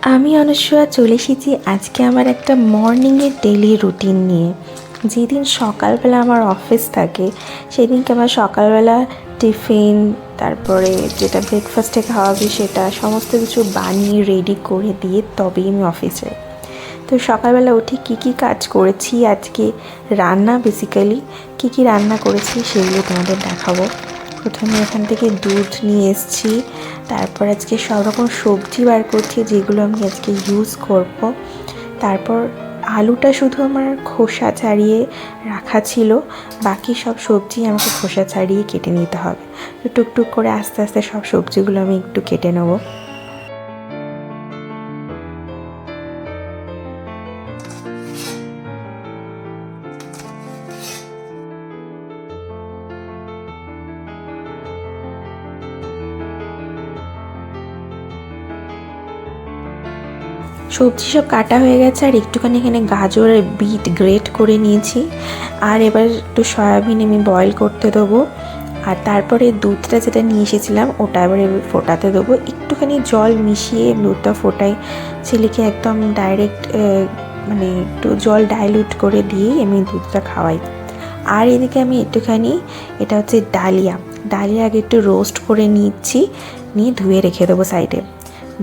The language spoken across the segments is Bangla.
আমি অনস্বয়া চলে এসেছি আজকে আমার একটা মর্নিংয়ের ডেলি রুটিন নিয়ে। যেদিন সকালবেলা আমার অফিস থাকে সেদিনকে আমার সকালবেলা টিফিন, তারপরে যেটা ব্রেকফাস্টে খাওয়াবে সেটা সমস্ত কিছু বানিয়ে রেডি করে দিয়ে তবেই আমি অফিসে। তো সকালবেলা উঠে কী কী কাজ করেছি আজকে, রান্না বেসিক্যালি কী কী রান্না করেছি সেগুলো তোমাদের দেখাবো। প্রথমে এখান থেকে দুধ নিয়ে এসেছি, তারপর আজকে সব রকম সবজি বার করছি যেগুলো আমি আজকে ইউজ করব। তারপর আলুটা শুধু আমার খোসা ছাড়িয়ে রাখা ছিল, বাকি সব সবজি আমাকে খোসা ছাড়িয়ে কেটে নিতে হবে। তো টুকটুক করে আস্তে আস্তে সব সবজিগুলো আমি একটু কেটে নেবো। সবজি সব কাটা হয়ে গেছে, আর একটুখানি এখানে গাজর আর বিট গ্রেট করে নিয়েছি। আর এবার একটু সয়াবিন আমি বয়েল করতে দেবো। আর তারপরে দুধটা যেটা নিয়ে এসেছিলাম ওটা এবার ফোটাতে দেবো। একটুখানি জল মিশিয়ে দুধটা ফোটাই, ছেলেকে একদম ডাইরেক্ট মানে একটু জল ডাইলুট করে দিয়েই আমি দুধটা খাওয়াই। আর এদিকে আমি একটুখানি, এটা হচ্ছে ডালিয়া আগে একটু রোস্ট করে নিচ্ছি, নিয়ে ধুয়ে রেখে দেবো সাইডে।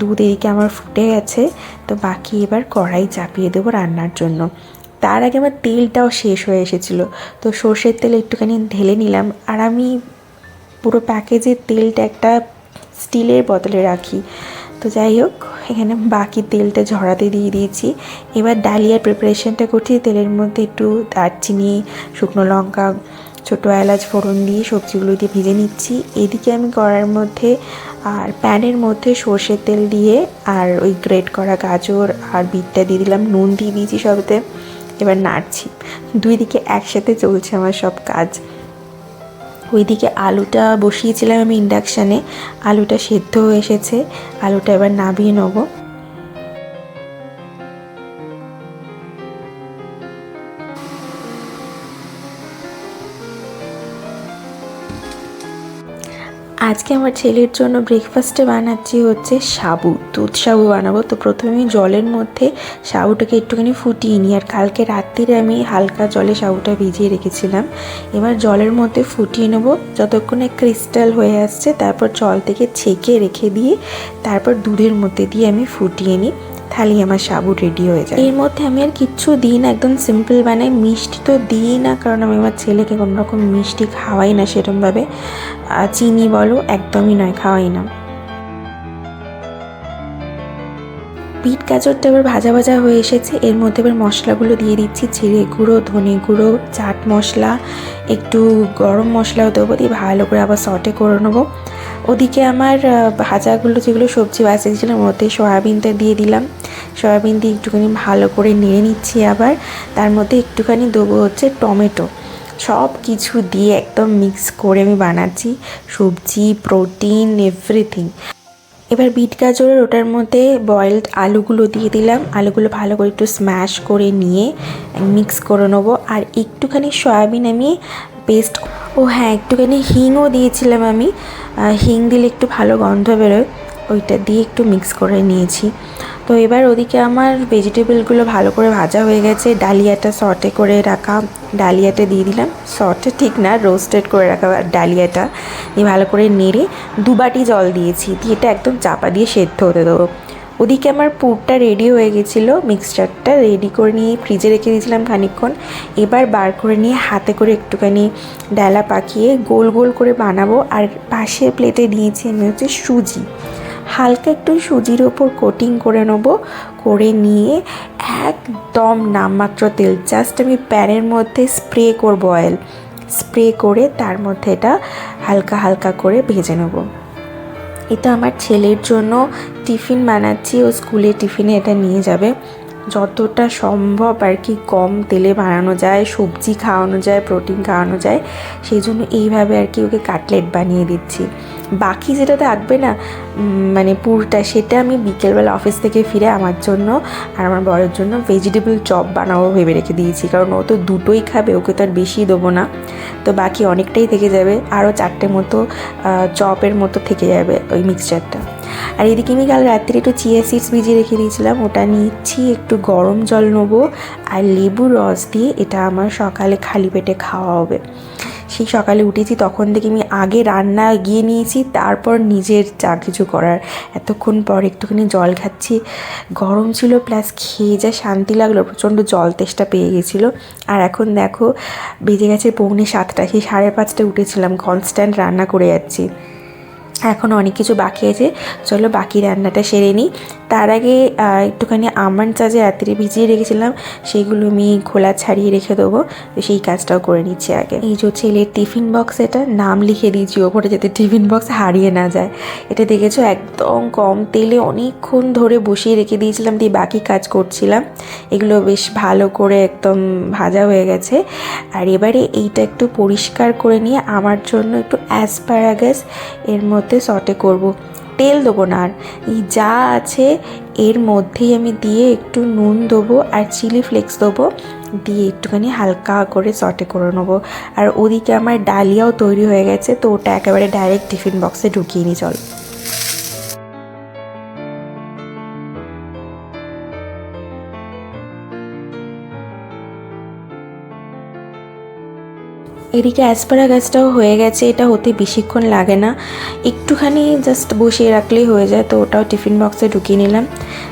দুধ এদিকে আমার ফুটে গেছে, তো বাকি এবার কড়াই চাপিয়ে দেবো রান্নার জন্য। তার আগে আমার তেলটাও শেষ হয়ে এসেছিলো, তো সর্ষের তেল একটুখানি ঢেলে নিলাম। আর আমি পুরো প্যাকেজের তেলটা একটা স্টিলের বোতলে রাখি। তো যাই হোক, এখানে বাকি তেলটা ঝরাতে দিয়ে দিয়েছি। এবার ডালিয়ার প্রিপারেশনটা করছি। তেলের মধ্যে একটু দারচিনি, শুকনো লঙ্কা, ছোটো এলাচ ফোড়ন দিয়ে সবজিগুলো দিয়ে ভেজে নিচ্ছি। এদিকে আমি কড়ার মধ্যে আর প্যানের মধ্যে সর্ষের তেল দিয়ে আর ওই গ্রেট করা গাজর আর বিটটা দিয়ে দিলাম, নুন দিয়ে দিয়েছি সবতে। এবার নাড়ছি, দুই দিকে একসাথে চলছে আমার সব কাজ। ওইদিকে আলুটা বসিয়েছিলাম আমি ইন্ডাকশানে, আলুটা সেদ্ধ হয়ে এসেছে, আলুটা এবার নামিয়ে নেবো। আজকে আমার ছেলের জন্য ব্রেকফাস্টে বানাচ্ছি হচ্ছে সাবু, দুধ সাবু বানাবো। তো প্রথমে আমি জলের মধ্যে সাবুটাকে একটুখানি ফুটিয়ে নিই, আর কালকে রাত্রিরে আমি হালকা জলে সাবুটা ভিজিয়ে রেখেছিলাম। এবার জলের মধ্যে ফুটিয়ে নেবো যতক্ষণে ক্রিস্টাল হয়ে আসছে, তারপর জল থেকে ছেঁকে রেখে দিয়ে তারপর দুধের মধ্যে দিয়ে আমি ফুটিয়ে নিই, তাহলেই আমার সাবু রেডি হয়ে যায়। এর মধ্যে আমি আর কিচ্ছু দিই না, একদম সিম্পল বানাই। মিষ্টি তো দিই না, কারণ আমি আমার ছেলেকে কোনো রকম মিষ্টি খাওয়াই না সেরকমভাবে, চিনি বলো একদমই নয়, খাওয়াই না। বিট গাজরটা এবার ভাজা ভাজা হয়ে এসেছে, এর মধ্যে এবার মশলাগুলো দিয়ে দিচ্ছি। জিরে গুঁড়ো, ধনে গুঁড়ো, চাট মশলা, একটু গরম মশলাও দেবো, দিয়ে ভালো করে আবার সটে করে নেবো। ওদিকে আমার ভাজাগুলো যেগুলো সবজি বাঁচিয়েছিলাম ওর মধ্যে সয়াবিনটা দিয়ে দিলাম। সয়াবিন দিয়ে একটুখানি ভালো করে নেড়ে নিচ্ছি। আবার তার মধ্যে একটুখানি দেবো হচ্ছে টমেটো। সব কিছু দিয়ে একদম মিক্স করে আমি বানাচ্ছি, সবজি, প্রোটিন, এভরিথিং। এবার বিট গাজরের ওটার মধ্যে বয়েলড আলুগুলো দিয়ে দিলাম, আলুগুলো ভালো করে একটু স্ম্যাশ করে নিয়ে মিক্স করে নেবো। আর একটুখানি সয়াবিন আমি পেস্ট, ও হ্যাঁ, একটুখানি হিংও দিয়েছিলাম আমি, হিং দিলে একটু ভালো গন্ধ বেরোয়, ওইটা দিয়ে একটু মিক্স করে নিয়েছি। তো এবার ওদিকে আমার ভেজিটেবলগুলো ভালো করে ভাজা হয়ে গেছে, ডালিয়াটা সটে করে রাখা ডালিয়াটা দিয়ে দিলাম, সটে ঠিক না, রোস্টেড করে রাখা ডালিয়াটা দিয়ে ভালো করে নেড়ে 2 বাটি জল দিয়েছি, দিয়ে এটা একদম চাপা দিয়ে সেদ্ধ হতে দেবো। ওদিকে আমার পুরটা রেডি হয়ে গেছিলো, মিক্সচারটা রেডি করে নিয়ে ফ্রিজে রেখে দিয়েছিলাম খানিকক্ষণ। এবার বার করে নিয়ে হাতে করে একটুখানি ডালা পাকিয়ে গোল গোল করে বানাবো। আর পাশের প্লেটে নিয়েছি আমি হচ্ছে সুজি, হালকা একটু সুজির ওপর কোটিং করে নেবো, করে নিয়ে একদম নামমাত্র তেল জাস্ট আমি প্যানের মধ্যে স্প্রে করবো, অয়েল স্প্রে করে তার মধ্যে এটা হালকা হালকা করে ভেজে নেবো। এটা আমার ছেলের জন্য টিফিন বানাচ্ছি, ও স্কুলে টিফিনে এটা নিয়ে যাবে। যতটা সম্ভব আর কি কম তেলে বানানো যায়, সবজি খাওয়ানো যায়, প্রোটিন খাওয়ানো যায়, সেই জন্য এইভাবে আর কি ওকে কাটলেট বানিয়ে দিচ্ছি। বাকি যেটা থাকবে না মানে পুরটা, সেটা আমি বিকেলবেলা অফিস থেকে ফিরে আমার জন্য আর আমার বরের জন্য ভেজিটেবল চপ বানাবো ভেবে রেখে দিয়েছি, কারণ ও তো দুটোই খাবে, ওকে তো আর বেশি দেবো না। তো বাকি অনেকটাই থেকে যাবে, আরও 4টে মতো চপের মতো থেকে যাবে ওই মিক্সচারটা। আর এদিকে আমি কাল রাত্রে একটু চিয়া সিডস ভিজিয়ে রেখে দিয়েছিলাম, ওটা নিচ্ছি, একটু গরম জল নেবো আর লেবুর রস দিয়ে এটা আমার সকালে খালি পেটে খাওয়া হবে। সেই সকালে উঠেছি তখন থেকে আমি আগে রান্না গিয়ে নিয়েছি, তারপর নিজের যা কিছু করার। এতক্ষণ পর একটুখানি জল খাচ্ছি, গরম ছিল প্লাস খেয়ে যা শান্তি লাগলো, প্রচণ্ড জল তেষ্টা পেয়ে গেছিলো। আর এখন দেখো বেজে গেছে 6:45, সেই 5:30টায় উঠেছিলাম, কনস্ট্যান্ট রান্না করে যাচ্ছি। এখনও অনেক কিছু বাকি আছে, চলো বাকি রান্নাটা সেরে নিই। তার আগে একটুখানি আমন্ড চাজে রাত্রে ভিজিয়ে রেখেছিলাম, সেইগুলো আমি খোলা ছাড়িয়ে রেখে দেবো, তো সেই কাজটাও করে নিচ্ছি আগে। এই যে ছেলের টিফিন বক্স, এটা নাম লিখে দিয়েছি ওপরে যাতে টিফিন বক্স হারিয়ে না যায়। এটা দেখেছো একদম কম তেলে অনেকক্ষণ ধরে বসিয়ে রেখে দিয়েছিলাম, দিয়ে বাকি কাজ করছিলাম। এগুলো বেশ ভালো করে একদম ভাজা হয়ে গেছে। আর এবারে এইটা একটু পরিষ্কার করে নিয়ে আমার জন্য একটু অ্যাসপারাগাস এর মধ্যে সটে করব। তেল দেবো না, আর এই যা আছে এর মধ্যেই আমি দিয়ে একটু নুন দেবো আর চিলি ফ্লেক্স দেবো, দিয়ে একটুখানি হালকা করে সটে করে নেবো। আর ওদিকে আমার ডালিয়াও তৈরি হয়ে গেছে, তো ওটা একেবারে ডাইরেক্ট টিফিন বক্সে ঢুকিয়ে নিই চল। এদিকে অ্যাসপারাগাসটাও হয়ে গেছে, এটা হতে বেশিক্ষণ লাগে না, একটুখানি জাস্ট বসিয়ে রাখলেই হয়ে যায়। তো ওটাও টিফিন বক্সে ঢুকিয়ে নিলাম।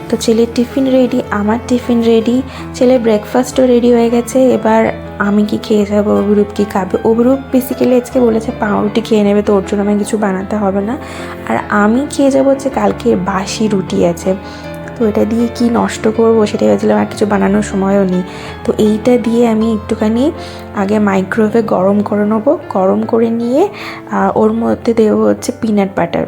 তো ছেলের টিফিন রেডি, আমার টিফিন রেডি, ছেলের ব্রেকফাস্টও রেডি হয়ে গেছে। এবার আমি কি খেয়ে যাবো, অভিরূপ কি খাবে। অভিরূপ বেসিক্যালি আজকে বলেছে পাউরুটি খেয়ে নেবে, তো ওর জন্য আমি কিছু বানাতে হবে না। আর আমি খেয়ে যাবো হচ্ছে কালকে বাসি রুটি আছে, তো এটা দিয়ে কি নষ্ট করবো সেটাই ভাবছিলাম, আর কিছু বানানোর সময়ও নেই। তো এইটা দিয়ে আমি একটুখানি আগে মাইক্রোওয়েভে গরম করে নেবো, গরম করে নিয়ে ওর মধ্যে দেবো হচ্ছে পিনাট বাটার,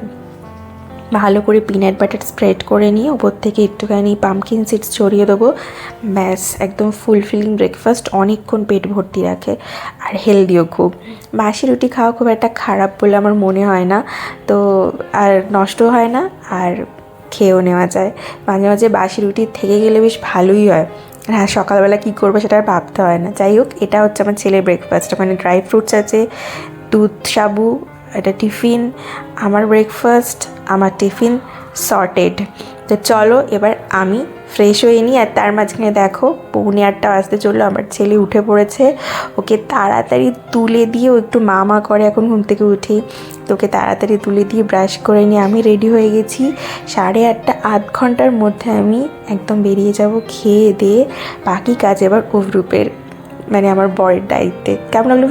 ভালো করে পিনাট বাটার স্প্রেড করে নিয়ে ওপর থেকে একটুখানি পামকিন সিডস ছড়িয়ে দেবো। ব্যাস একদম ফুলফিলিং ব্রেকফাস্ট, অনেকক্ষণ পেট ভর্তি রাখে আর হেলদিও খুব। বাসি রুটি খাওয়া খুব একটা খারাপ বলে আমার মনে হয় না, তো আর নষ্ট হয় না, আর খেয়েও নেওয়া যায়। মাঝে মাঝে বাসি রুটি থেকে গেলে বেশ ভালোই হয়। হ্যাঁ, সকালবেলা কী করবো সেটা আর ভাবতে হয় না। যাই হোক, এটা হচ্ছে আমার ছেলের ব্রেকফাস্ট, মানে ড্রাই ফ্রুটস আছে, দুধ সাবু, এটা টিফিন, আমার ব্রেকফাস্ট, আমার টিফিন সর্টেড। তো চলো এবার আমি ফ্রেশ হয়ে নিই। আর তার মাঝখানে দেখো 8:45 বাজতে চললো, আমার ছেলে উঠে পড়েছে, ওকে তাড়াতাড়ি তুলে দিয়ে, ও একটু মা করে এখন ঘুম থেকে উঠেই, তো ওকে তাড়াতাড়ি তুলে দিয়ে ব্রাশ করে নিয়ে আমি রেডি হয়ে গেছি। 8:30 আধ ঘন্টার মধ্যে আমি একদম বেরিয়ে যাব খেয়ে দিয়ে। বাকি কাজ এবার অভিরূপের, মানে আমার বরের দায়িত্বে। কেমন লাগলো?